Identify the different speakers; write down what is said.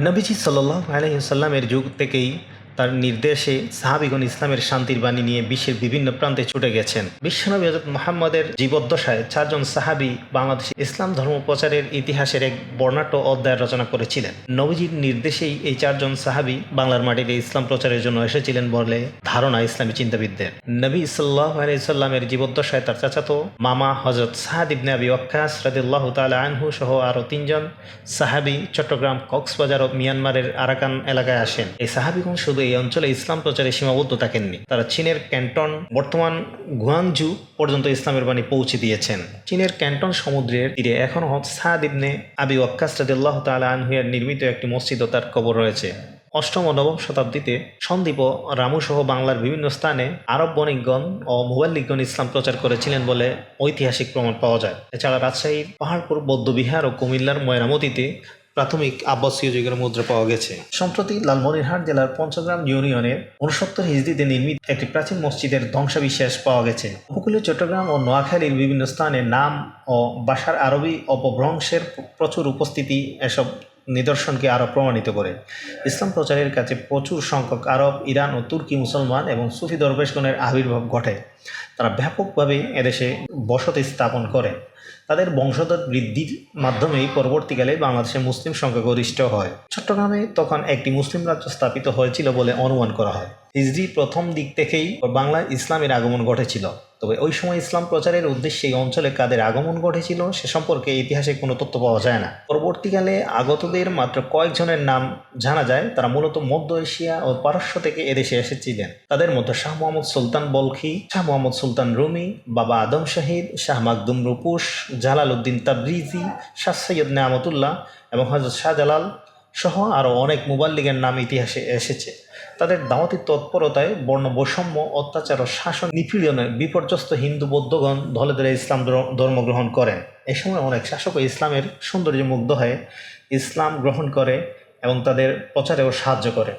Speaker 1: নবীজি সাল্লাল্লাহু আলাইহি ওয়াসাল্লামের যুগ থেকেই তার নির্দেশে সাহাবীগণ ইসলামের শান্তির বাণী নিয়ে বিশ্বের বিভিন্ন প্রান্তে ছুটে গেছেন। বিশ্বনবী হযরত মুহাম্মদের জীবদ্দশায় চারজন সাহাবী বাংলাদেশে ইসলাম ধর্ম প্রচারের ইতিহাসের এক বর্ণাঢ্য অধ্যায় রচনা করেছিলেন। নবীজির নির্দেশেই এই চারজন সাহাবী বাংলার মাটিতে ইসলাম প্রচারের জন্য এসেছিলেন বলে ধারণা ইসলামী চিন্তাবিদদের। নবী সাল্লাল্লাহু আলাইহি ওয়াসাল্লামের জীবদ্দশায় তার চাচাতো মামা হযরত সাদ ইবনে আবি ওয়াক্কাস রাদিয়াল্লাহু তাআলা আনহু সহ আরও তিনজন সাহাবী চট্টগ্রাম, কক্সবাজার ও মিয়ানমারের আরাকান এলাকায় আসেন। এই সাহাবীগণ শুধু এই অঞ্চলে ইসলাম প্রচারে সীমাবদ্ধ থাকেননি, তারা চীনের ক্যান্টন, বর্তমান গুয়াংজু পর্যন্ত ইসলামের বাণী পৌঁছে দিয়েছেন। চীনের ক্যান্টন সমুদ্রের তীরে এখনও সাদ ইবনে আবি ওয়াক্কাস রাদিয়াল্লাহু তাআলা আনহু এর নির্মিত একটি মসজিদ ও তার কবর রয়েছে। অষ্টম ও নবম শতাব্দীতে সন্দ্বীপ ও রামু সহ বাংলার বিভিন্ন স্থানে আরব বণিকগণ ও মুবাল্লিগগণ ইসলাম প্রচার করেছিলেন বলে ঐতিহাসিক প্রমাণ পাওয়া যায়। এছাড়া রাজশাহীর পাহাড়পুর বৌদ্ধবিহার ও কুমিল্লার ময়নামতিতে প্রাথমিক আব্বাসীয় যুগের মুদ্রা পাওয়া গেছে। সম্প্রতি লালমনিরহাট জেলার পঞ্চগ্রাম ইউনিয়নের 69 হিজরিতে নির্মিত একটি প্রাচীন মসজিদের ধ্বংসাবশেষ পাওয়া গেছে। উপকূলীয় চট্টগ্রাম ও নোয়াখালীর বিভিন্ন স্থানে নাম ও ভাষার আরবি অপভ্রংশের প্রচুর উপস্থিতি এসব নিদর্শনকে আরও প্রমাণিত করে। ইসলাম প্রচারের কাছে প্রচুর সংখ্যক আরব, ইরান ও তুর্কি মুসলমান এবং সুফি দরবেশগণের আবির্ভাব ঘটে। তারা ব্যাপকভাবে এদেশে বসতি স্থাপন করে। তাদের বংশধর বৃদ্ধির মাধ্যমেই পরবর্তীকালে বাংলাদেশে মুসলিম সংখ্যাগরিষ্ঠ হয়। চট্টগ্রামে তখন একটি মুসলিম রাজ্য স্থাপিত হয়েছিল বলে অনুমান করা হয়। হিজরি প্রথম দিক থেকেই বাংলায় ইসলামের আগমন ঘটেছিল। তবে ওই সময় ইসলাম প্রচারের উদ্দেশ্যে এই অঞ্চলে কাদের আগমন ঘটেছিল সে সম্পর্কে ইতিহাসে কোনো তথ্য পাওয়া যায় না। পরবর্তীকালে আগতদের মাত্র কয়েকজনের নাম জানা যায়। তারা মূলত মধ্য এশিয়া ও পারস্য থেকে এদেশে এসেছিলেন। তাদের মধ্যে শাহ মোহাম্মদ সুলতান বলখি, শাহ মোহাম্মদ সুলতান রুমি, বাবা আদম শাহিদ, শাহ মাকদুম রূপুস, জালাল উদ্দিন তাবরিজি, শাহ সৈয়দ নেয়ামতুল্লাহ এবং হযরত শাহজালাল সহ আরও অনেক মুবাল্লিগের নাম ইতিহাসে এসেছে। তাদের দাওয়াতি তৎপরতায় বর্ণ বৈষম্য, অত্যাচার ও শাসন নিপীড়নে বিপর্যস্ত হিন্দু বৌদ্ধগণ দলে দলে ইসলাম ধর্ম গ্রহণ করেন। এই সময় অনেক শাসক ইসলামের সৌন্দর্যে মুগ্ধ হয়ে ইসলাম গ্রহণ করে এবং তাদের প্রচারেও সাহায্য করে।